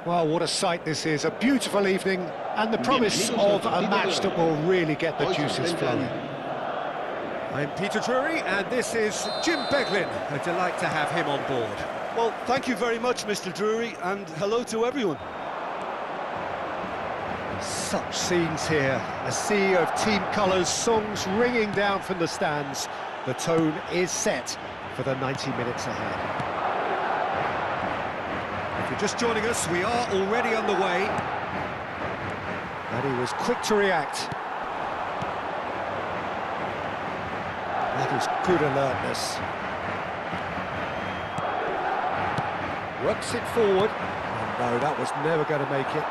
Well, what a sight this is. A beautiful evening and the promise of a match that will really get the juices flowing. I'm Peter Drury, and this is Jim Beglin. A delight to have him on board. Well, thank you very much, Mr. Drury, and hello to everyone. Such scenes here. A sea of team colours, songs ringing down from the stands. The tone is set for the 90 minutes ahead. If you're just joining us, we are already on the way. And he was quick to react. That is good alertness. Works it forward. And no, that was never going to make it.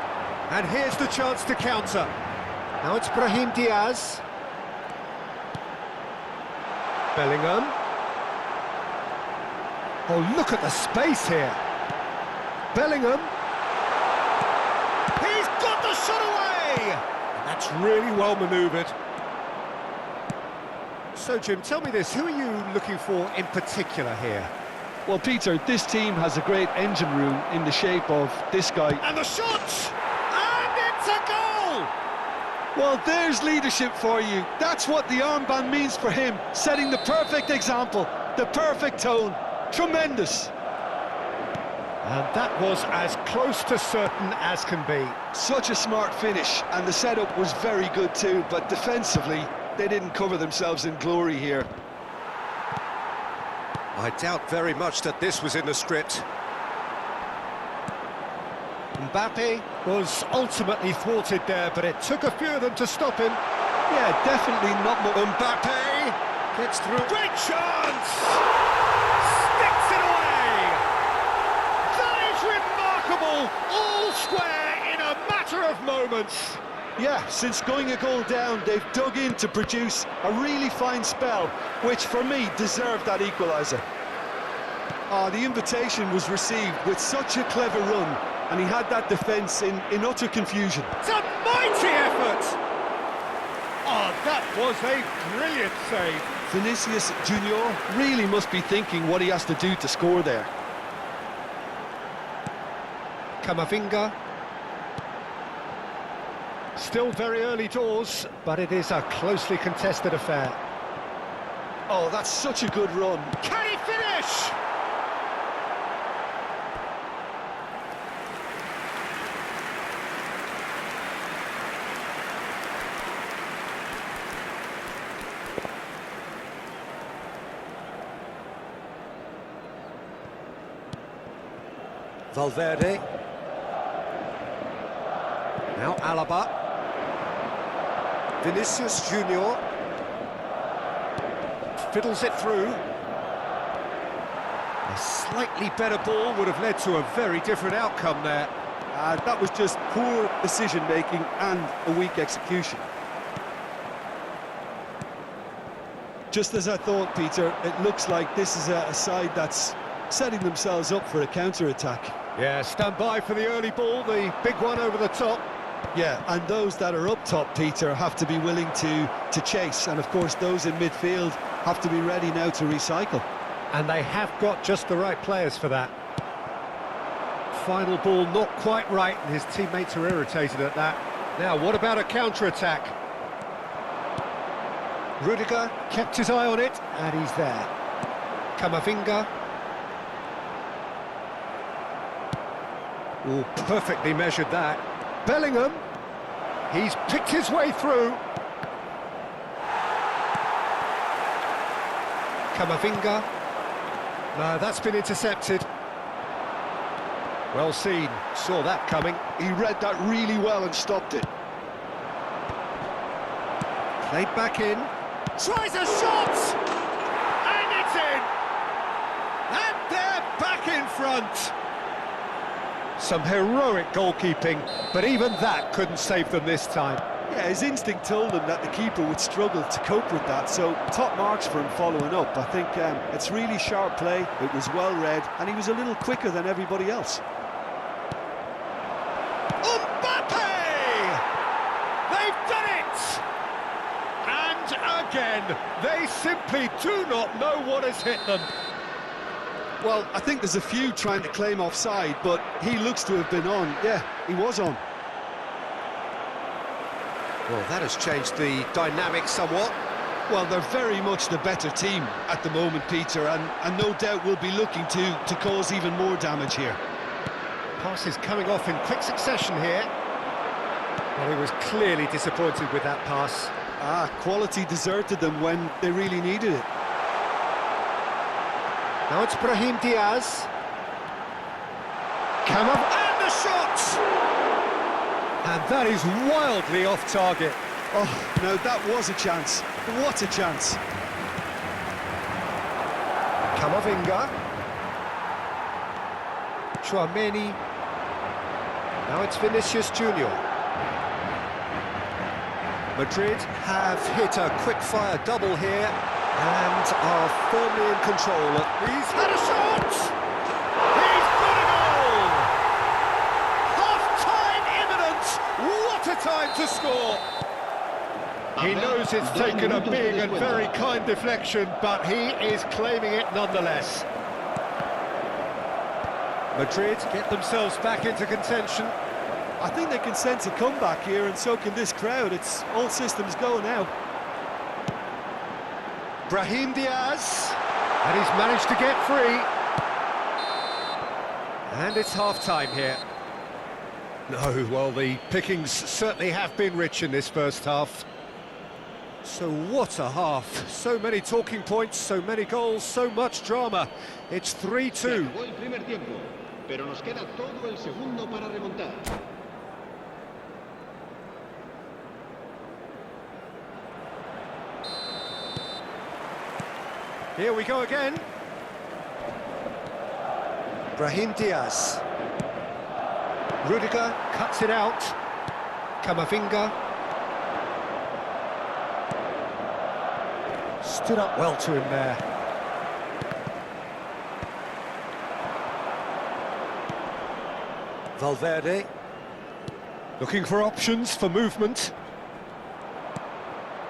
And here's the chance to counter. Now it's Brahim Diaz. Bellingham. Oh, look at the space here. Bellingham. He's got the shot away! And that's really well manoeuvred. So, Jim, tell me this, who are you looking for in particular here? Well, Peter, this team has a great engine room in the shape of this guy. And the shot! And it's a goal! Well, there's leadership for you. That's what the armband means for him, setting the perfect example, the perfect tone. Tremendous. And that was as close to certain as can be. Such a smart finish, and the setup was very good too, but defensively, they didn't cover themselves in glory here. I doubt very much that this was in the script. Mbappe was ultimately thwarted there, but it took a few of them to stop him. Yeah, definitely not more. Mbappe gets through. Great chance! Sticks it away! That is remarkable! All square in a matter of moments. Yeah, since going a goal down, they've dug in to produce a really fine spell, which for me deserved that equaliser. The invitation was received with such a clever run, and he had that defence in utter confusion. It's a mighty effort! Oh, that was a brilliant save. Vinicius Junior really must be thinking what he has to do to score there. Camavinga. Still very early doors, but it is a closely contested affair. Oh, that's such a good run. Can he finish? Valverde. Now Alaba. Vinicius Junior fiddles it through. A slightly better ball would have led to a very different outcome there. That was just poor decision-making and a weak execution. Just as I thought, Peter, it looks like this is a side that's setting themselves up for a counter-attack. Yeah, stand by for the early ball, the big one over the top. Yeah, and those that are up top, Peter, have to be willing to chase. And, of course, those in midfield have to be ready now to recycle. And they have got just the right players for that. Final ball not quite right, and his teammates are irritated at that. Now, what about a counter-attack? Rudiger kept his eye on it, and he's there. Camavinga. Oh, perfectly measured that. Bellingham, he's picked his way through. Camavinga, no, that's been intercepted. Well seen, saw that coming. He read that really well and stopped it. Played back in. Tries a shot! And it's in! And they're back in front! Some heroic goalkeeping, but even that couldn't save them this time. Yeah, his instinct told him that the keeper would struggle to cope with that, so top marks for him following up. I think it's really sharp play, it was well read, and he was a little quicker than everybody else. Mbappe! They've done it! And again, they simply do not know what has hit them. Well, I think there's a few trying to claim offside, but he looks to have been on. Yeah, he was on. Well, that has changed the dynamic somewhat. Well, they're very much the better team at the moment, Peter, and no doubt will be looking to cause even more damage here. Pass is coming off in quick succession here. Well, he was clearly disappointed with that pass. Quality deserted them when they really needed it. Now it's Brahim Diaz. Come up, and the shot! And that is wildly off target. Oh, no, that was a chance. What a chance. Camavinga. Chouameni. Now it's Vinicius Junior. Madrid have hit a quick-fire double here and are firmly in control. He's had a shot! He's got a goal! Half-time imminent! What a time to score! He knows it's taken a big and very kind deflection, but he is claiming it nonetheless. Madrid get themselves back into contention. I think they can sense a comeback here, and so can this crowd. It's all systems go now. Brahim Diaz, and he's managed to get free. And it's half-time here. No, well, the pickings certainly have been rich in this first half. So what a half. So many talking points, so many goals, so much drama. It's 3-2. Here we go again. Brahim Diaz. Rudiger cuts it out. Camavinga. Stood up well to him there. Valverde. Looking for options for movement.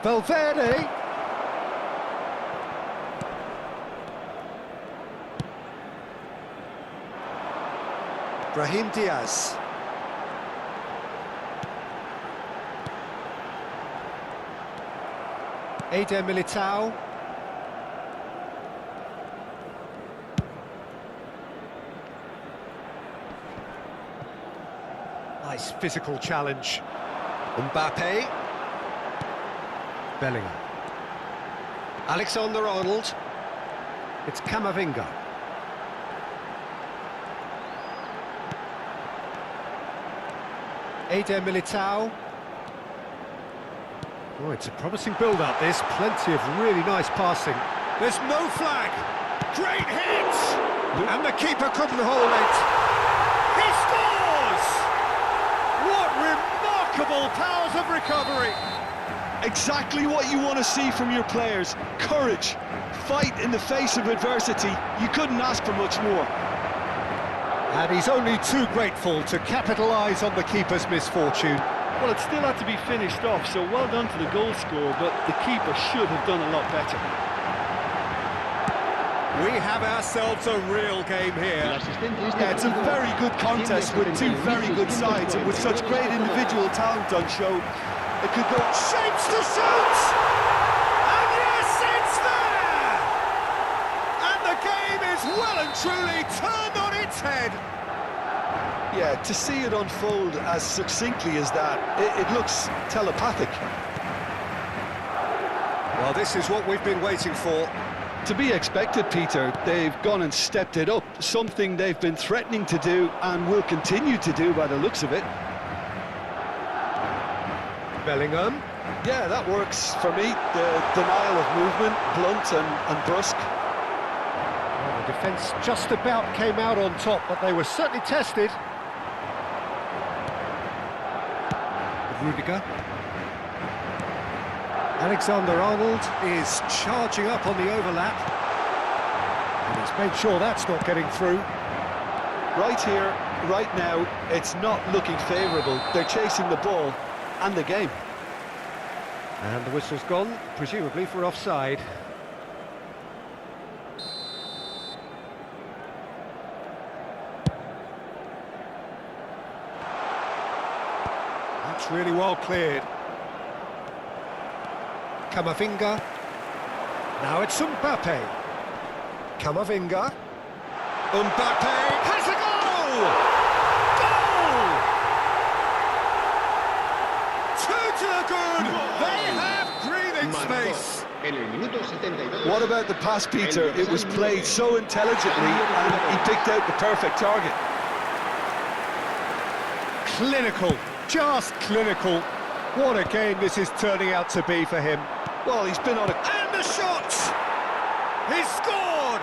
Valverde. Brahim Diaz. Eder Militao. Nice physical challenge. Mbappe. Bellingham. Alexander-Arnold. It's Camavinga. Eder Militao. Oh, it's a promising build-up, this. Plenty of really nice passing. There's no flag. Great hit! And the keeper couldn't hold it. He scores! What remarkable powers of recovery! Exactly what you want to see from your players. Courage. Fight in the face of adversity. You couldn't ask for much more. And he's only too grateful to capitalise on the keeper's misfortune. Well, it still had to be finished off, so well done to the goal scorer, but the keeper should have done a lot better. We have ourselves a real game here. Yeah, it's a very good contest with two very good sides, and with such great individual talent on show, it could go shapes to shoot! And yes, it's there! And the game is well and truly turned on its head. Yeah, to see it unfold as succinctly as that, it looks telepathic. Well, this is what we've been waiting for. To be expected, Peter. They've gone and stepped it up, something they've been threatening to do and will continue to do by the looks of it. Bellingham. Yeah, that works for me. The denial of movement, blunt and brusque. Well, the defence just about came out on top, but they were certainly tested. Rudiger. Alexander-Arnold is charging up on the overlap. And he's made sure that's not getting through. Right here, right now, it's not looking favourable. They're chasing the ball and the game. And the whistle's gone, presumably for offside. That's really well cleared. Camavinga. Now it's Mbappe. Camavinga. Mbappe has a goal! Goal! Two to the good! They have breathing space! What about the pass, Peter? It was played so intelligently and he picked out the perfect target. Clinical, just clinical. What a game this is turning out to be for him. Well, he's been on a... And the shot! He's scored!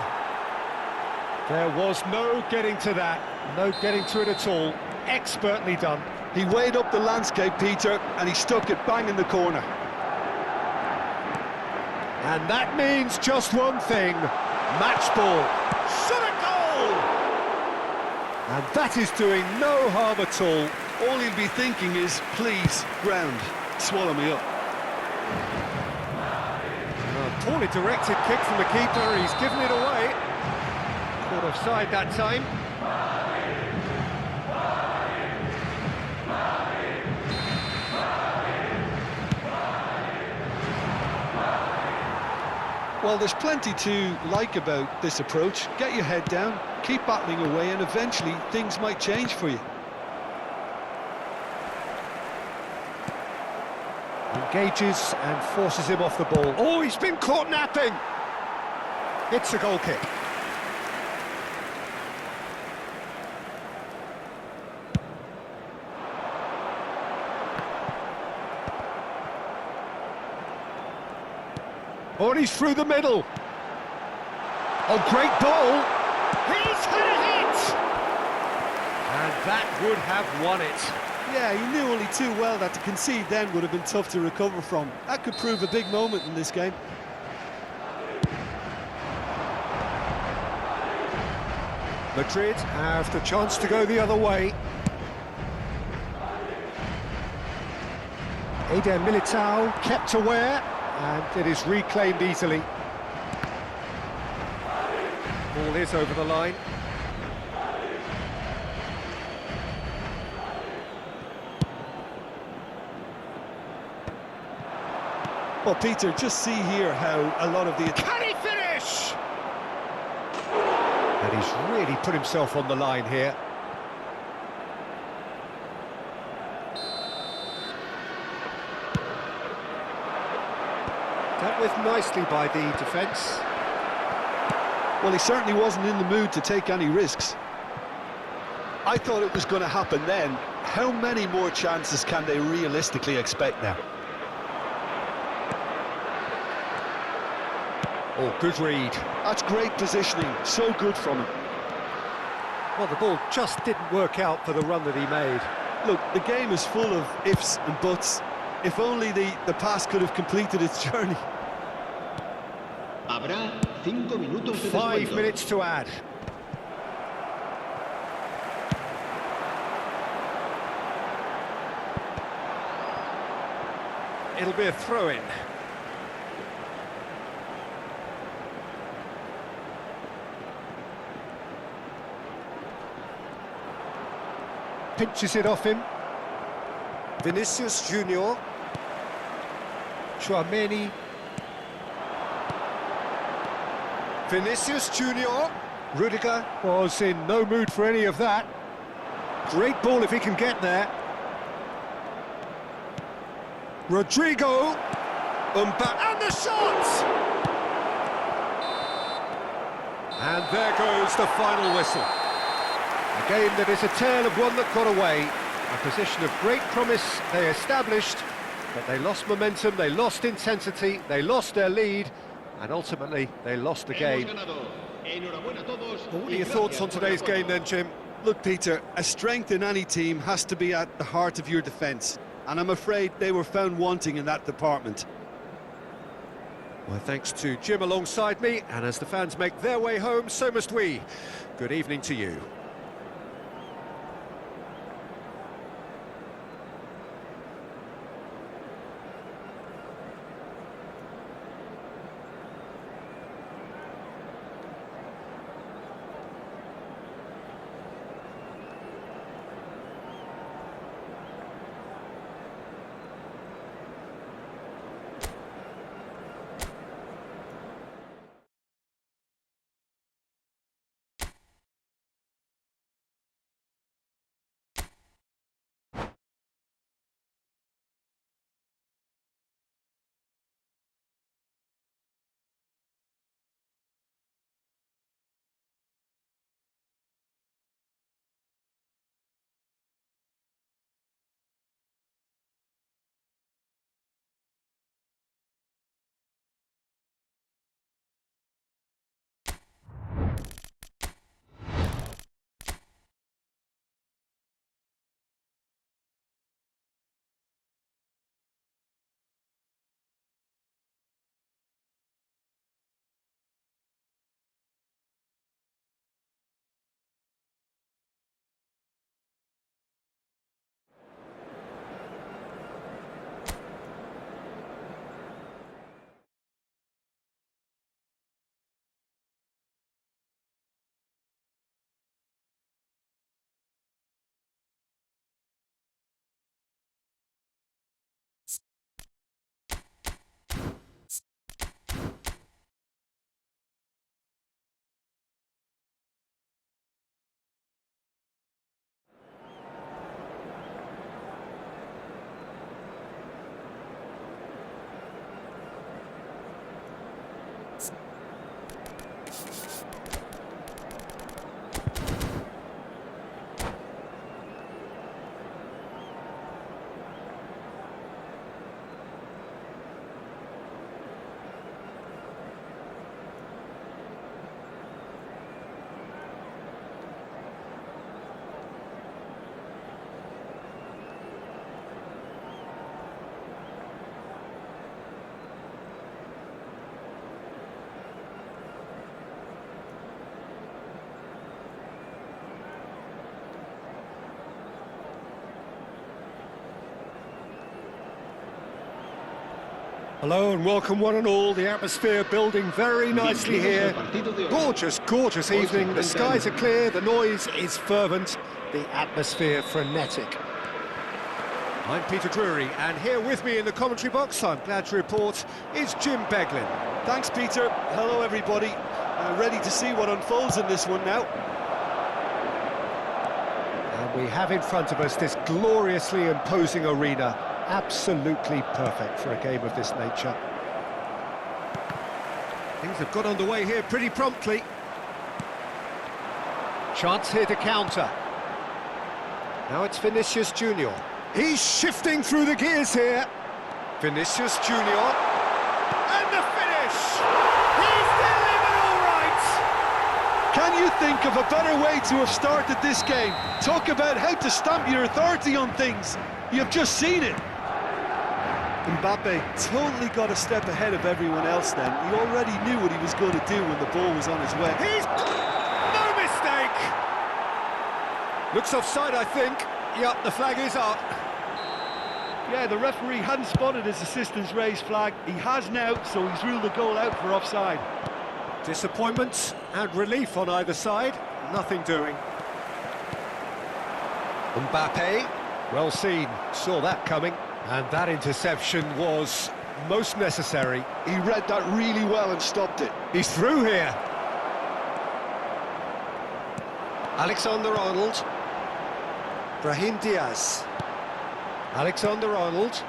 There was no getting to that, no getting to it at all. Expertly done. He weighed up the landscape, Peter, and he stuck it bang in the corner. And that means just one thing, match ball. Shot a goal! And that is doing no harm at all. All he'll be thinking is, please, ground, swallow me up. Poorly directed kick from the keeper, he's given it away. Caught offside that time. Well, there's plenty to like about this approach. Get your head down, keep battling away, and eventually things might change for you. Engages and forces him off the ball. Oh, he's been caught napping! It's a goal kick. Oh, and he's through the middle. Oh, great ball! He's had a hit! And that would have won it. Yeah, he knew only too well that to concede then would have been tough to recover from. That could prove a big moment in this game. Madrid have the chance to go the other way. Eder Militao kept aware, and it is reclaimed easily. Ball is over the line. Well, Peter, just see here how a lot of the... Can he finish? And he's really put himself on the line here. Dealt with nicely by the defence. Well, he certainly wasn't in the mood to take any risks. I thought it was going to happen then. How many more chances can they realistically expect now? Oh, good read. That's great positioning, so good from him. Well, the ball just didn't work out for the run that he made. Look, the game is full of ifs and buts. If only the pass could have completed its journey. Habrá 5 minutos de 5 descuento. minutes to add. It'll be a throw-in. Pinches it off him. Vinicius Junior. Chouameni. Vinicius Junior. Rudiger was in no mood for any of that. Great ball if he can get there. Rodrigo. And the shot! And there goes the final whistle. A game that is a tale of one that got away. A position of great promise they established, but they lost momentum, they lost intensity, they lost their lead, and ultimately they lost the game. Well, what are your thoughts on today's game then, Jim? Look, Peter, a strength in any team has to be at the heart of your defence, and I'm afraid they were found wanting in that department. Well, thanks to Jim alongside me, and as the fans make their way home, so must we. Good evening to you. Hello and welcome one and all. The atmosphere building very nicely here. Gorgeous, gorgeous evening. The skies are clear, the noise is fervent, the atmosphere frenetic. I'm Peter Drury, and here with me in the commentary box, I'm glad to report, is Jim Beglin. Thanks, Peter. Hello, everybody. Ready to see what unfolds in this one now. And we have in front of us this gloriously imposing arena. Absolutely perfect for a game of this nature. Things have got underway here pretty promptly. Chance here to counter. Now it's Vinicius Junior. He's shifting through the gears here. Vinicius Junior. And the finish! He's delivered all right! Can you think of a better way to have started this game? Talk about how to stamp your authority on things. You've just seen it. Mbappe totally got a step ahead of everyone else then. He already knew what he was going to do when the ball was on his way. He's... no mistake! Looks offside, I think. Yep, the flag is up. Yeah, the referee hadn't spotted his assistant's raised flag. He has now, so he's ruled the goal out for offside. Disappointment and relief on either side. Nothing doing. Mbappe, well seen, saw that coming. And that interception was most necessary. He read that really well and stopped it. He's through here. Alexander-Arnold. Brahim Diaz. Alexander-Arnold.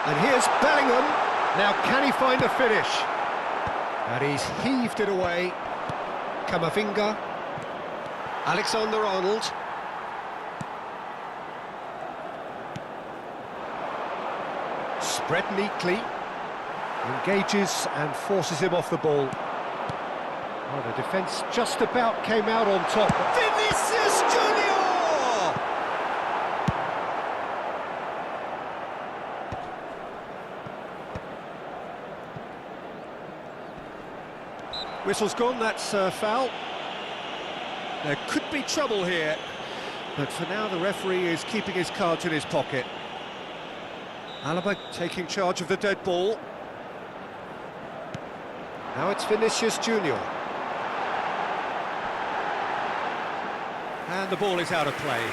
And here's Bellingham. Now can he find a finish? And he's heaved it away. Camavinga. Alexander-Arnold. Spread neatly, engages and forces him off the ball. Oh, the defence just about came out on top. Vinicius Junior! Whistle's gone, that's foul. There could be trouble here, but for now the referee is keeping his cards in his pocket. Alaba taking charge of the dead ball. Now it's Vinicius Junior. And the ball is out of play.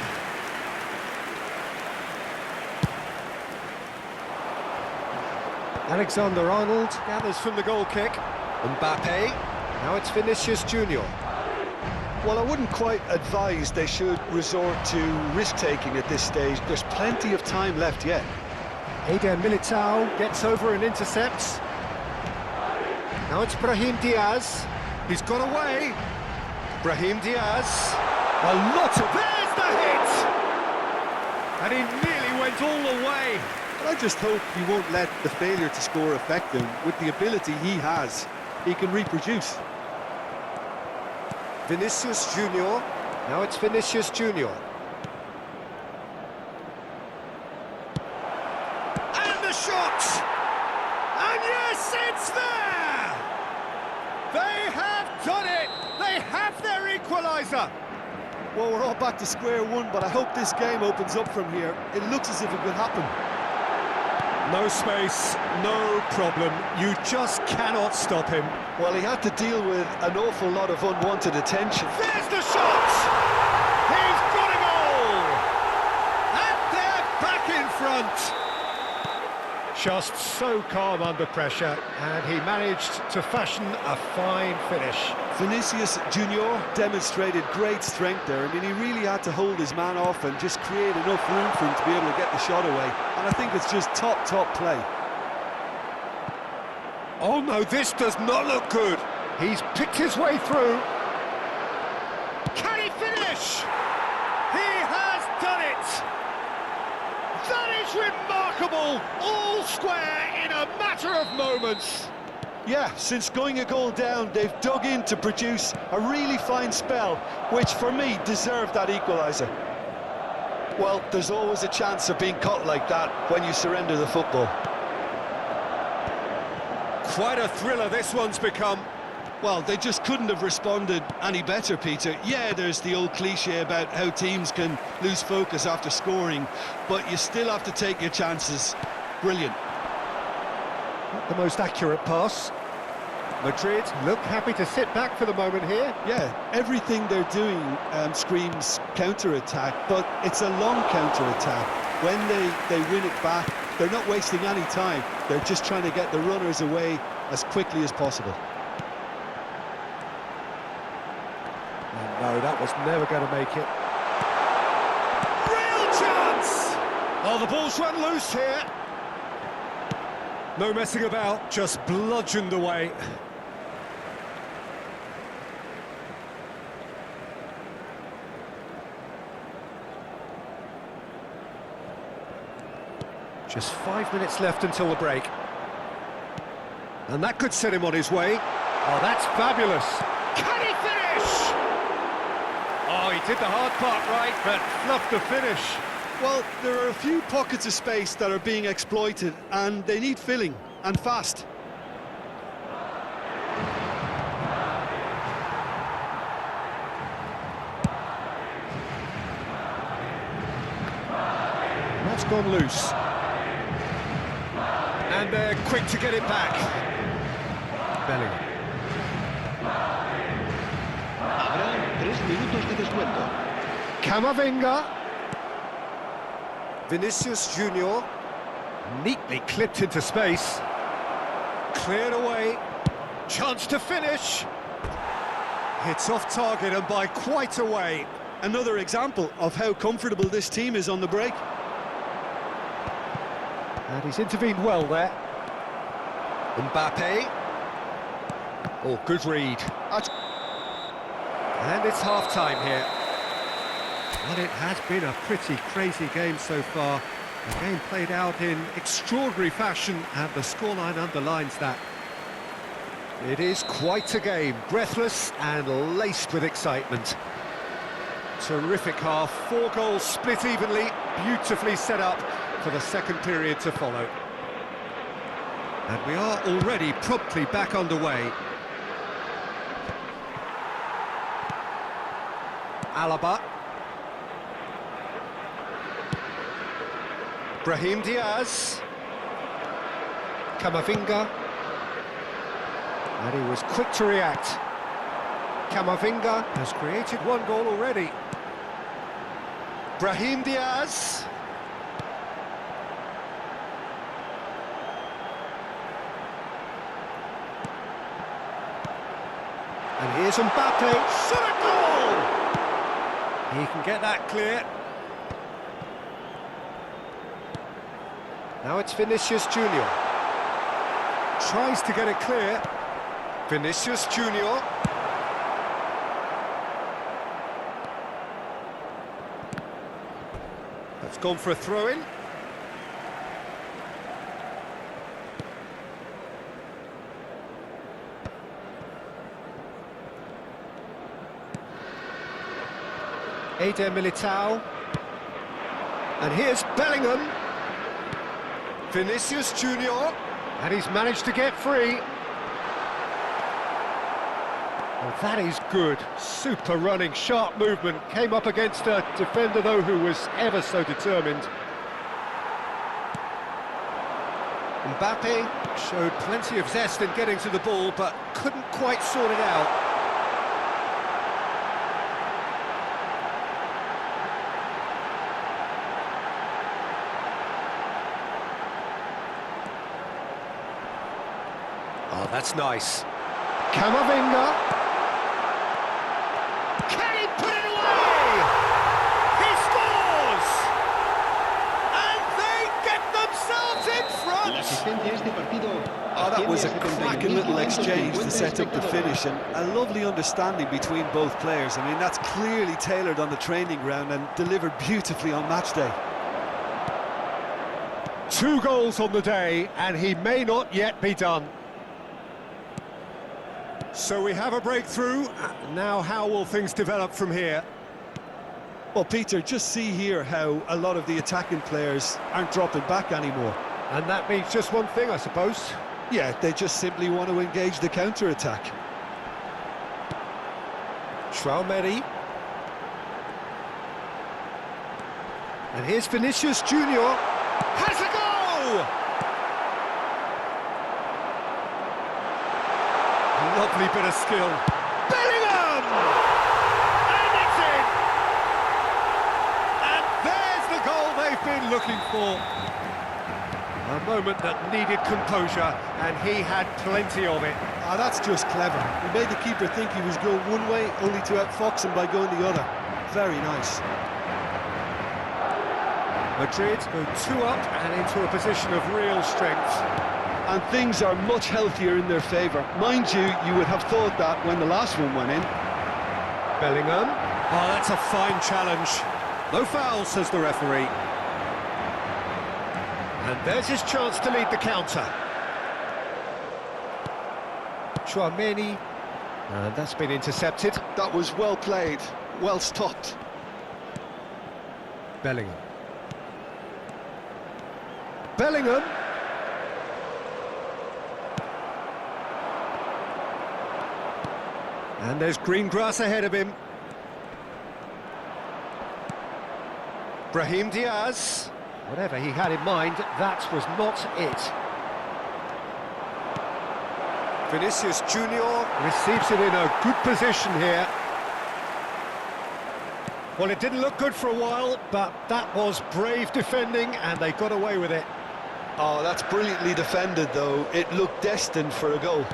Alexander-Arnold gathers from the goal kick. Mbappe. Now it's Vinicius Junior. Well, I wouldn't quite advise they should resort to risk-taking at this stage. There's plenty of time left yet. Eder Militao gets over and intercepts. Now it's Brahim Diaz. He's got away. Brahim Diaz. A lot of... there's the hit! And he nearly went all the way. But I just hope he won't let the failure to score affect him. With the ability he has, he can reproduce. Vinicius Junior. Now it's Vinicius Junior. Shot! And yes, it's there! They have done it! They have their equaliser! Well, we're all back to square one, but I hope this game opens up from here. It looks as if it could happen. No space, no problem. You just cannot stop him. Well, he had to deal with an awful lot of unwanted attention. There's the shot! He's got a goal! And they're back in front! Just so calm under pressure, and he managed to fashion a fine finish. Vinicius Junior demonstrated great strength there. I mean, he really had to hold his man off and just create enough room for him to be able to get the shot away. And I think it's just top play. Oh no, this does not look good. He's picked his way through. Can he finish? He has done it! That is remarkable! All square in a matter of moments. Yeah, since going a goal down, they've dug in to produce a really fine spell, which for me deserved that equaliser. Well, there's always a chance of being caught like that when you surrender the football. Quite a thriller this one's become. Well, they just couldn't have responded any better, Peter. Yeah, there's the old cliche about how teams can lose focus after scoring, but you still have to take your chances. Brilliant. Not the most accurate pass. Madrid look happy to sit back for the moment here. Yeah, everything they're doing screams counter-attack, but it's a long counter-attack. When they win it back, they're not wasting any time. They're just trying to get the runners away as quickly as possible. No, that was never going to make it. Real chance! Oh, the ball's run loose here. No messing about, just bludgeoned away. Just 5 minutes left until the break. And that could set him on his way. Oh, that's fabulous. Can he finish? Oh, he did the hard part right, but fluffed the finish. Well, there are a few pockets of space that are being exploited, and they need filling, and fast. That's gone loose. And they're quick to get it back. Bellingham. Habrá 3 minutos de descuento. Camavinga. Vinicius Junior. Neatly clipped into space. Cleared away. Chance to finish. Hits off target and by quite a way. Another example of how comfortable this team is on the break. And he's intervened well there. Mbappe. Oh, good read. And it's half-time here. Well, it has been a pretty crazy game so far. The game played out in extraordinary fashion, and the scoreline underlines that. It is quite a game, breathless and laced with excitement. Terrific half, 4 goals split evenly, beautifully set up for the second period to follow. And we are already promptly back underway. Alaba. Brahim Diaz. Camavinga. And he was quick to react. Camavinga has created 1 goal already. Brahim Diaz. And here's Mbappe. Shot a goal! He can get that clear. Now it's Vinicius Junior. Tries to get it clear. Vinicius Junior. That's gone for a throw-in. Eder Militao. And here's Bellingham. Vinicius Junior. And he's managed to get free. Well, that is good. Super running, sharp movement. Came up against a defender, though, who was ever so determined. Mbappe showed plenty of zest in getting to the ball, but couldn't quite sort it out. Oh, that's nice. Camavinga. Can he put it away? He scores! And they get themselves in La front! asistencia a este partido. Oh, that was a asciende a cracking little 71.550 exchange to set up the finish, and a lovely understanding between both players. I mean, that's clearly tailored on the training ground and delivered beautifully on match day. 2 goals on the day, and he may not yet be done. So we have a breakthrough. Now how will things develop from here? Well, Peter, just see here how a lot of the attacking players aren't dropping back anymore. And that means just one thing, I suppose. Yeah, they just simply want to engage the counter-attack. Traoré. And here's Vinicius Junior. Has a goal! Lovely bit of skill. Bellingham! And it's in! And there's the goal they've been looking for. A moment that needed composure, and he had plenty of it. Ah, that's just clever. He made the keeper think he was going one way, only to outfox him by going the other. Very nice. Madrid go 2 up and into a position of real strength. And things are much healthier in their favour. Mind you, you would have thought that when the last one went in. Bellingham. Oh, that's a fine challenge. No foul, says the referee. And there's his chance to lead the counter. Traoré. And that's been intercepted. That was well played, well stopped. Bellingham. Bellingham. And there's green grass ahead of him. Brahim Diaz. Whatever he had in mind, that was not it. Vinicius Junior receives it in a good position here. Well, it didn't look good for a while, but that was brave defending, and they got away with it. Oh, that's brilliantly defended, though. It looked destined for a goal.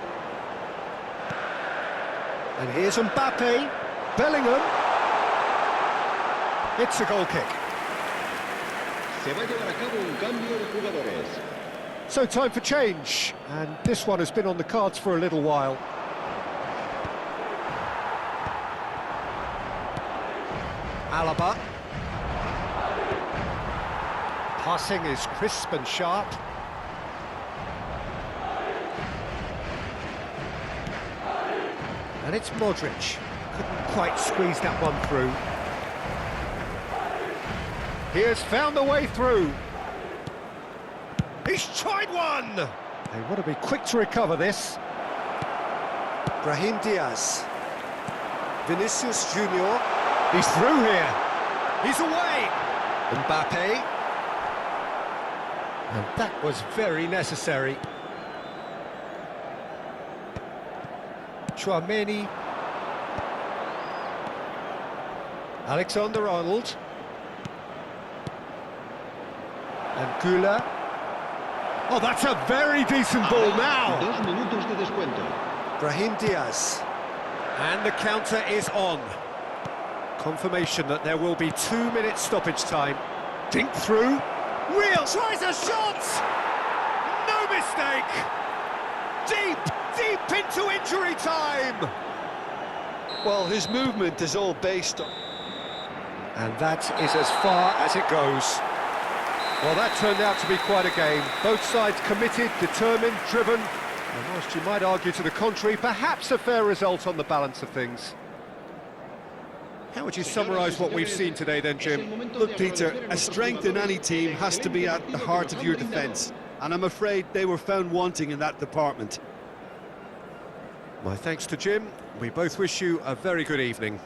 And here's Mbappe. Bellingham. It's a goal kick. Se va a llevar a cabo un cambio de jugadores. So time for change, and this one has been on the cards for a little while. Alaba. Passing is crisp and sharp. And it's Modric. Couldn't quite squeeze that one through. He has found the way through. He's tried one! They want to be quick to recover this. Brahim Diaz. Vinicius Junior. He's through here. He's away. Mbappe. And that was very necessary. Traoré. Alexander-Arnold. And Gula. Oh, that's a very decent ball now. 2 minutos de descuento. Brahim Diaz. And the counter is on. Confirmation that there will be 2 minutes stoppage time. Dink through. Real tries a shot! No mistake! Deep into injury time! Well, his movement is all based on... And that is as far as it goes. Well, that turned out to be quite a game. Both sides committed, determined, driven. And whilst you might argue to the contrary, perhaps a fair result on the balance of things. How would you summarise what we've seen today then, Jim? Look, Peter, a strength in any team has to be at the heart of your defence. And I'm afraid they were found wanting in that department. My thanks to Jim. We both wish you a very good evening.